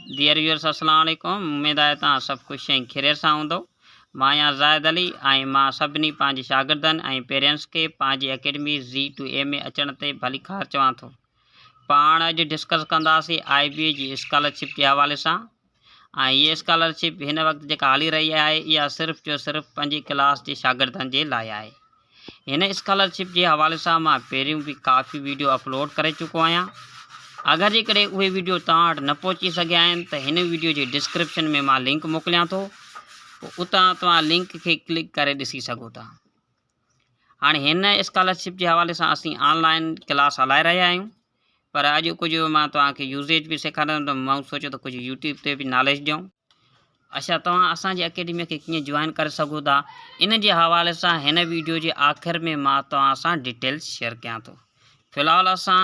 Dear viewers अस्सलाम वालेकुम। उम्मीद आहे तव्हां सभु ख़ुशि ऐं खैरियत सां हूंदो। मां आहियां ज़ाहिद अली ऐं मां सभिनी पंहिंजे शागिर्दनि ऐं पेरेंट्स खे पंहिंजी अकेडमी G2A में अचण ते भली ख़ैर चवां थो। पाण अॼु डिस्कस कंदासीं IBA जी स्कॉलरशिप जे हवाले सां। ऐं हीअ स्कॉलरशिप हिन वक़्तु जेका हली रही आहे इहा सिर्फ़ु जो सिर्फ़ु 5वीं क्लास जे शागिर्दनि जे लाइ आहे। हिन स्कॉलरशिप जे हवाले सां मां पहिरियों बि काफ़ी वीडियो अपलोड करे चुको आहियां। अगर जेकॾहिं उहे वीडियो तव्हां वटि न पहुची सघिया आहिनि त हिन वीडियो जे डिस्क्रिप्शन में मां लिंक मोकिलियां थो, पोइ उतां तव्हां लिंक खे क्लिक करे ॾिसी सघो था। हाणे हिन स्कॉलरशिप जे हवाले सां असीं ऑनलाइन क्लास हलाए रहिया आहियूं, पर अॼु कुझु मां तव्हांखे यूज़ेज बि सेखारींदुमि त मां सोचियो त कुझु यूट्यूब ते बि नॉलेज ॾियूं। अच्छा, तव्हां असांजी अकेडमी खे कीअं जॉइन करे सघो था, इन जे हवाले सां हिन वीडियो जे आख़िर में मां तव्हां सां डिटेल्स शेयर कयां थो। फ़िलहालु असां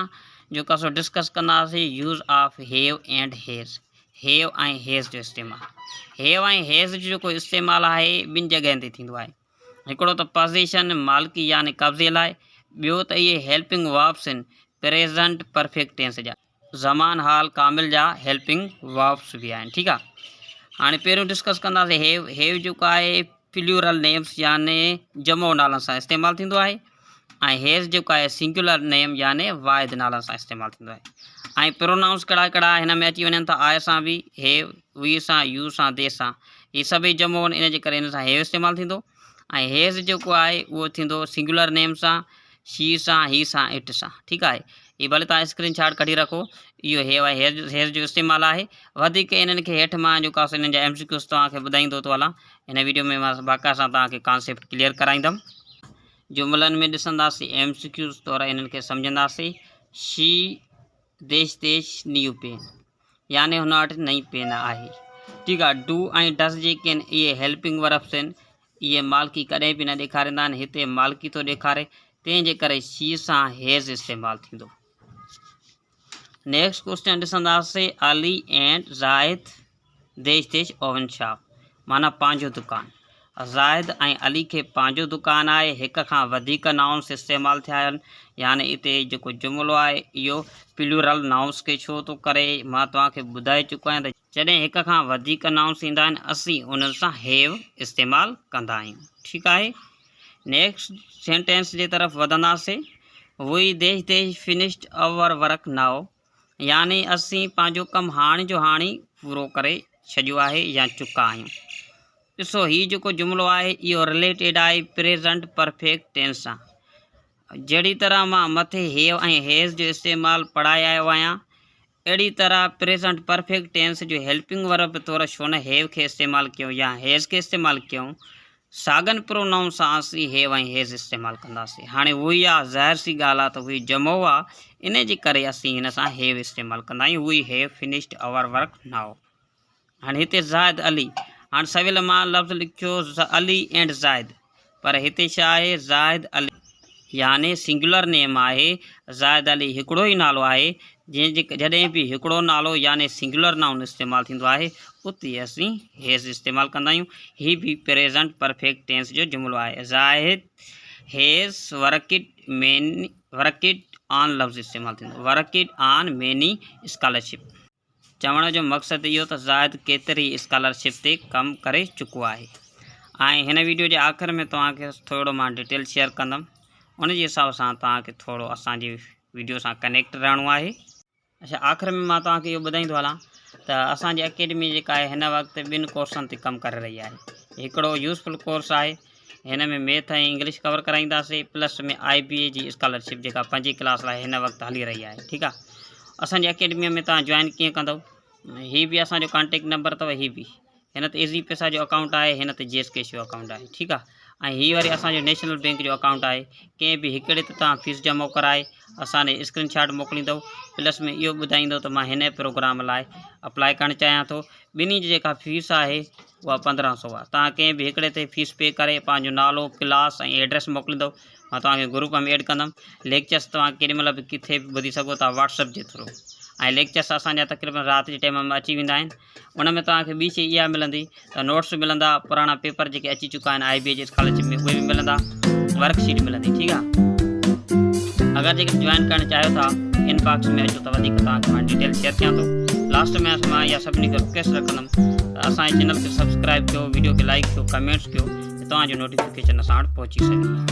जेको असां डिस्कस कंदासीं use of have and has. Have ऐं हेज़ जो इस्तेमालु। हैव ऐं हेज़ जो जेको इस्तेमालु आहे ॿिनि जॻहियुनि ते थींदो आहे। हिकिड़ो त पोज़ीशन मालिकी यानी कब्ज़े लाइ, ॿियो त इहे हेल्पिंग वर्ब्स आहिनि प्रेज़ेंट परफेक्ट टेंस जा, ज़मान हाल कामिल जा हेल्पिंग वर्ब्स बि आहिनि। ठीकु आहे, हाणे पहिरियों डिस्कस कंदासीं हैव। हैव जेको आहे प्लूरल नेम्स यानी जमो नालनि सां इस्तेमालु थींदो आहे, ऐं हेज़ जेको आहे सिंगुलर नेम यानी वाहिद नालनि सां इस्तेमालु थींदो आहे। ऐं प्रोनाउंस कहिड़ा कहिड़ा हिन में अची वञनि था, आय सां बि, हैव, वी सां, यू सां, दे सां, इहे सभई जमो आहिनि, इन जे करे हिन सां हैव इस्तेमालु थींदो। ऐं हेज़ जेको आहे उहो थींदो सिंगुलर नेम सां, शी सां, ही सां, इट सां। ठीकु आहे, हीअ भले तव्हां स्क्रीन शॉट कढी रखो। इहो हैव ऐं हेज़ जो इस्तेमालु आहे। वधीक इन्हनि खे हेठि मां जेको आहे हिननि जा MCQs तव्हांखे ॿुधाईंदो थो हलां। हिन वीडियो में मां बाक़ाइदा सां तव्हांखे कॉन्सेप्ट क्लियर कराईंदुमि। जुमलनि में ॾिसंदासीं MCQs तौरु इन्हनि खे सम्झंदासीं। शी देश देश न्यू पेन यानी हुन वटि नई पेन आहे। ठीकु आहे, डू ऐं डस जेके आहिनि इहे हेल्पिंग वर्ब्स आहिनि, इहे मालिकी कॾहिं बि न ॾेखारींदा आहिनि। हिते मालिकी थो ॾेखारे, तंहिंजे करे शी सां हेज़ इस्तेमालु थींदो। नेक्स्ट क्वेश्चन ॾिसंदासीं। अली एंड ज़ाहिद देश देश ओवन शॉप माना पंहिंजो दुकानु। ज़ाहिद ऐं अली खे पंहिंजो दुकानु आहे। हिक खां वधीक नाउन्स इस्तेमालु थिया आहिनि, यानी हिते जेको जुमिलो आहे इहो प्लूरल नाउन्स खे छो थो करे, मां तव्हांखे ॿुधाए चुको आहियां त जॾहिं हिक खां वधीक नाउन्स ईंदा आहिनि असीं उन्हनि सां हैव इस्तेमालु कंदा आहियूं। ठीकु आहे, नेक्स्ट सेंटेंस जे तरफ़ वधंदासीं। वी देश देश फिनिश्ड अवर वर्क नाउ यानी असीं पंहिंजो कमु हाणे जो हाणे पूरो करे छॾियो आहे या चुका आहियूं। ॾिसो, हीउ जेको जुमिलो आहे इहो रिलेटेड आहे प्रेज़ेंट परफेक्ट टेंस सां। जहिड़ी तरह मां मथे हैव ऐं हेज़ जो इस्तेमालु पढ़ाए आयो आहियां, अहिड़ी तरह प्रेज़ेंट परफेक्ट टेंस जो हेल्पिंग वर्ब तौरु छो न हैव खे इस्तेमालु कयूं या हेज़ खे इस्तेमालु कयूं। सागन प्रोनाउन सां असीं हैव ऐं हेज़ इस्तेमालु कंदासीं। हाणे उहो आहे, ज़ाहिर सी ॻाल्हि आहे त उहो जमो आहे, इन जे करे असीं हिन सां हैव इस्तेमालु कंदा आहियूं। We have finished our work now. हाणे हिते ज़ाहिद अली, हाणे सवेल मां लफ़्ज़ लिखियो अली एंड ज़ाहिद, पर हिते छा आहे ज़ाहिद अली यानी सिंगुलर नेम आहे। ज़ाहिद अली हिकिड़ो ई नालो आहे। जॾहिं बि हिकिड़ो नालो यानी सिंगुलर नाउन इस्तेमालु थींदो आहे उते असीं हेज़ इस्तेमालु कंदा आहियूं। हीअ बि प्रेज़ेंट परफेक्ट टेंस जो जुमिलो आहे। ज़ाहिद हेज़ वर्किड ऑन लफ़्ज़ इस्तेमालु थींदो, वर्किड ऑन मैनी स्कॉलरशिप। चवण जो मक़सदु इहो त ज़ाहिद केतिरी स्कॉलरशिप ते कमु करे चुको आहे। ऐं हिन वीडियो जे आख़िर में तव्हांखे थोरो मां डिटेल शेयर कंदुमि, उन जे हिसाब सां तव्हांखे थोरो असांजी वीडियो सां कनेक्ट रहणो आहे। अच्छा, आख़िर में मां तव्हांखे इहो ॿुधाईंदो हलां त असांजी अकेडमी जेका आहे हिन वक़्तु 2 कोर्सनि ते कमु करे रही आहे। हिकिड़ो यूज़फुल कोर्स आहे, हिन में मैथ ऐं इंग्लिश कवर कराईंदासीं, प्लस में IBA जी स्कॉलरशिप जेका 5वीं क्लास लाइ हिन वक़्तु हली रही आहे। ठीकु आहे, असांजी अकेडमीअ में तव्हां जॉइन कीअं कंदव, हीअ बि असांजो कॉन्टेक्ट नंबर अथव। हीअ बि हिन ते इज़ी पैसा जो अकाउंट आहे, हिन ते GS जो अकाउंट आहे। ठीकु आहे, ऐं हीअ वरी असांजो नेशनल बैंक जो अकाउंट आहे। कंहिं बि हिकिड़े ते तव्हां फीस जमा कराए असांखे स्क्रीन शॉट मोकिलींदव, प्लस में इहो ॿुधाईंदव त मां हिन प्रोग्राम लाइ अप्लाई करणु चाहियां थो। ॿिन्ही जी जेका फीस आहे उहा 1500 आहे। तव्हां कंहिं बि हिकिड़े ते फीस पे करे पंहिंजो नालो, क्लास ऐं एड्रेस मोकिलींदव, मां तव्हांखे ग्रुप में ऐड कंदुमि। लेक्चर्स तव्हां केॾीमहिल बि किथे बि ॿुधी सघो था व्हाट्सअप जे थ्रू। ऐं लेक्चर्स असांजा तक़रीबन राति जे टाइम में अची वेंदा आहिनि। उन में तव्हांखे ॿी शइ इहा मिलंदी त नोट्स मिलंदा, पुराणा पेपर जेके अची चुका आहिनि IBA जी स्कॉलरशिप में उहे बि मिलंदा, वर्कशीट मिलंदी। ठीकु आहे, अगरि जेके जॉइन करणु चाहियो था इनबॉक्स में अचो त वधीक तव्हांखे मां डिटेल शेयर कयां थो। लास्ट में मां इहा सभिनी खे रिक्वेस्ट रखंदुमि त असांजे चैनल खे सब्सक्राइब कयो, वीडियो खे लाइक कयो, कमेंट्स कयो, तव्हांजो नोटिफिकेशन असां वटि पहुची सघे।